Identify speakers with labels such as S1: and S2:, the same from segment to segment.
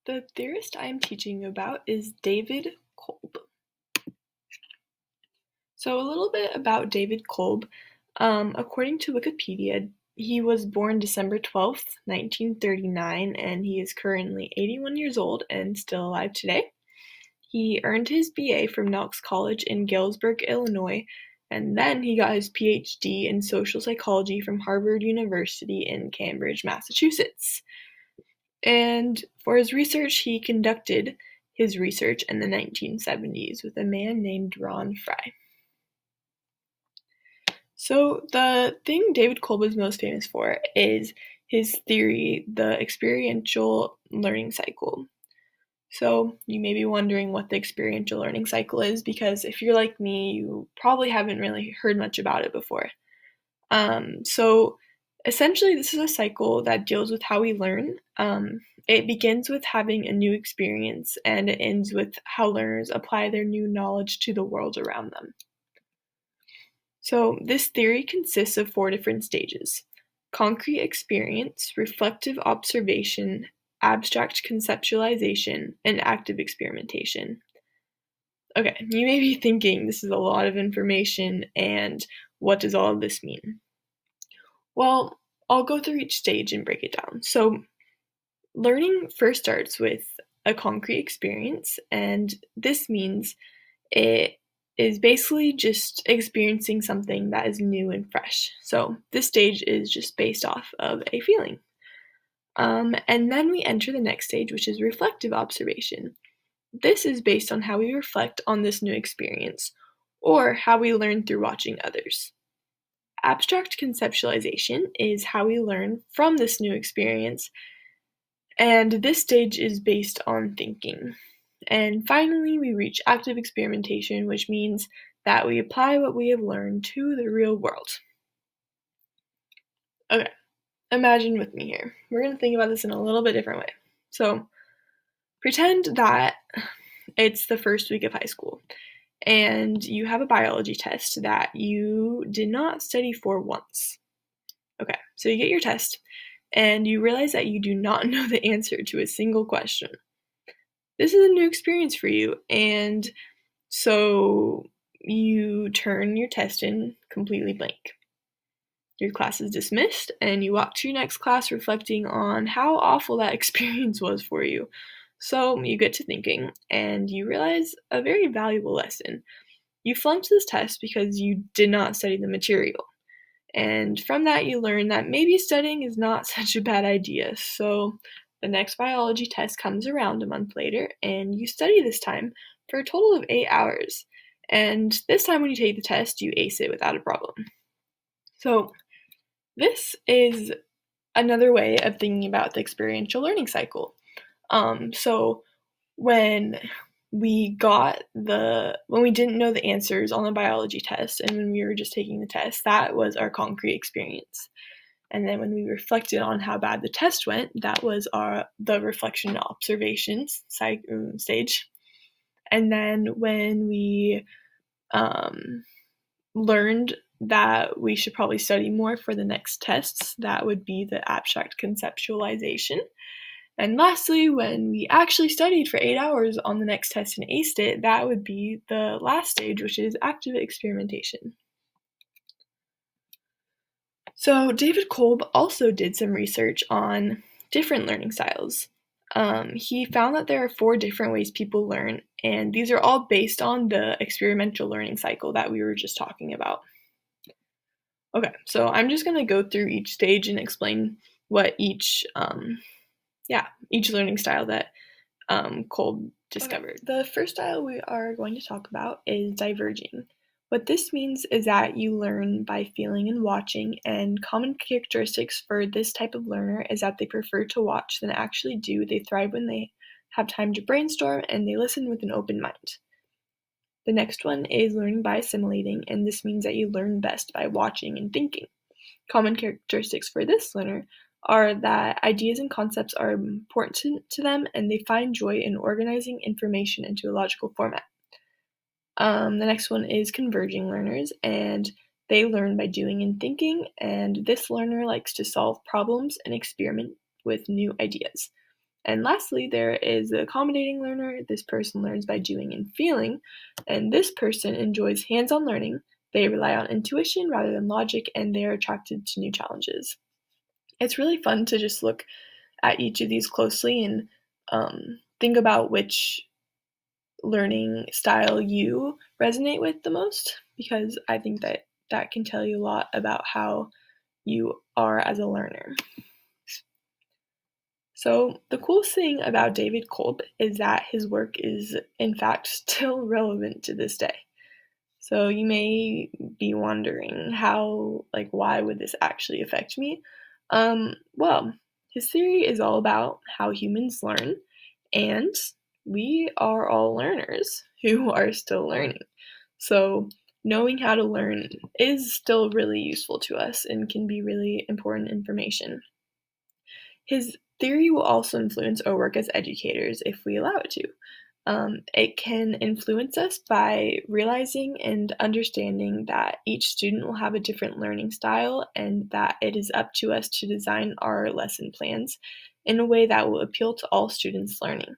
S1: The theorist I am teaching you about is David Kolb. So a little bit about David Kolb. According to Wikipedia, he was born December 12th, 1939, and he is currently 81 years old and still alive today. He earned his BA from Knox College in Galesburg, Illinois, and then he got his PhD in social psychology from Harvard University in Cambridge, Massachusetts. And for his research, he conducted his research in the 1970s with a man named Ron Fry. So the thing David Kolb is most famous for is his theory, the experiential learning cycle. So you may be wondering what the experiential learning cycle is, because if you're like me, you probably haven't really heard much about it before. So essentially, this is a cycle that deals with how we learn. It begins with having a new experience, and it ends with how learners apply their new knowledge to the world around them. So this theory consists of 4 different stages: concrete experience, reflective observation, abstract conceptualization, and active experimentation. Okay, you may be thinking this is a lot of information, and what does all of this mean? Well, I'll go through each stage and break it down. So learning first starts with a concrete experience, and this means it is basically just experiencing something that is new and fresh. So this stage is just based off of a feeling. And then we enter the next stage, which is reflective observation. This is based on how we reflect on this new experience, or how we learn through watching others. Abstract conceptualization is how we learn from this new experience, and this stage is based on thinking. And finally, we reach active experimentation, which means that we apply what we have learned to the real world. Okay, imagine with me here. We're going to think about this in a little bit different way. So, pretend that it's the first week of high school, and you have a biology test that you did not study for once. Okay, so you get your test, and you realize that you do not know the answer to a single question. This is a new experience for you, and so you turn your test in completely blank. Your class is dismissed, and you walk to your next class reflecting on how awful that experience was for you. So you get to thinking, and you realize a very valuable lesson. You flunked this test because you did not study the material. And from that, you learn that maybe studying is not such a bad idea. So the next biology test comes around a month later, and you study this time for a total of 8 hours. And this time when you take the test, you ace it without a problem. So this is another way of thinking about the experiential learning cycle. So when we didn't know the answers on the biology test, and when we were just taking the test, that was our concrete experience. And then when we reflected on how bad the test went, that was the reflection and observations stage. And then when we learned that we should probably study more for the next tests, that would be the abstract conceptualization. And lastly, when we actually studied for 8 hours on the next test and aced it, that would be the last stage, which is active experimentation. So David Kolb also did some research on different learning styles. He found that there are 4 different ways people learn, and these are all based on the experiential learning cycle that we were just talking about. Okay, so I'm just going to go through each stage and explain what each learning style that Kolb discovered. Okay. The first style we are going to talk about is diverging. What this means is that you learn by feeling and watching, and common characteristics for this type of learner is that they prefer to watch than actually do. They thrive when they have time to brainstorm, and they listen with an open mind. The next one is learning by assimilating, and this means that you learn best by watching and thinking. Common characteristics for this learner are that ideas and concepts are important to them, and they find joy in organizing information into a logical format. The next one is converging learners, and they learn by doing and thinking, and this learner likes to solve problems and experiment with new ideas. And lastly, there is the accommodating learner. This person learns by doing and feeling, and this person enjoys hands-on learning. They rely on intuition rather than logic, and they are attracted to new challenges. It's really fun to just look at each of these closely and think about which learning style you resonate with the most, because I think that that can tell you a lot about how you are as a learner. So the coolest thing about David Kolb is that his work is in fact still relevant to this day. So you may be wondering why would this actually affect me? Well, his theory is all about how humans learn, and we are all learners who are still learning. So knowing how to learn is still really useful to us and can be really important information. His theory will also influence our work as educators if we allow it to. It can influence us by realizing and understanding that each student will have a different learning style and that it is up to us to design our lesson plans in a way that will appeal to all students' learning.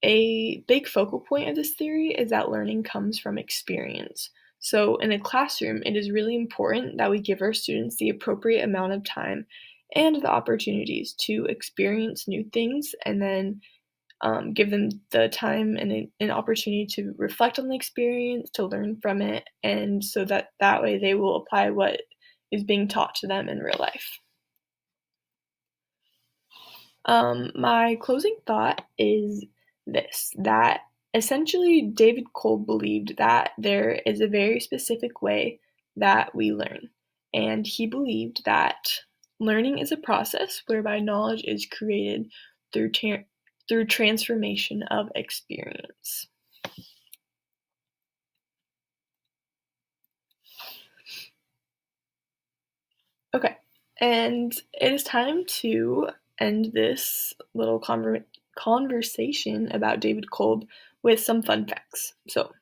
S1: A big focal point of this theory is that learning comes from experience. So, in a classroom, it is really important that we give our students the appropriate amount of time and the opportunities to experience new things, and then give them the time and an opportunity to reflect on the experience, to learn from it, and so that way they will apply what is being taught to them in real life. My closing thought is this, that essentially David Kolb believed that there is a very specific way that we learn, and he believed that learning is a process whereby knowledge is created through transformation of experience. Okay, and it is time to end this little conversation about David Kolb with some fun facts. So,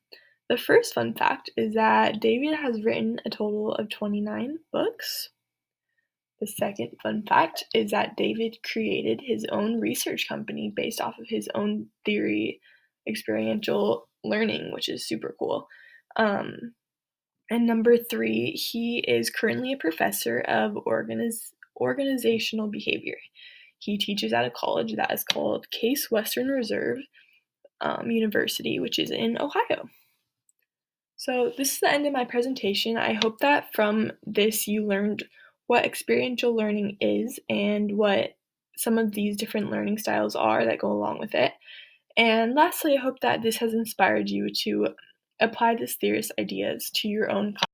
S1: the first fun fact is that David has written a total of 29 books. The second fun fact is that David created his own research company based off of his own theory, experiential learning, which is super cool. And number 3, he is currently a professor of organizational behavior. He teaches at a college that is called Case Western Reserve University, which is in Ohio. So this is the end of my presentation. I hope that from this you learned what experiential learning is and what some of these different learning styles are that go along with it. And lastly, I hope that this has inspired you to apply this theorist ideas to your own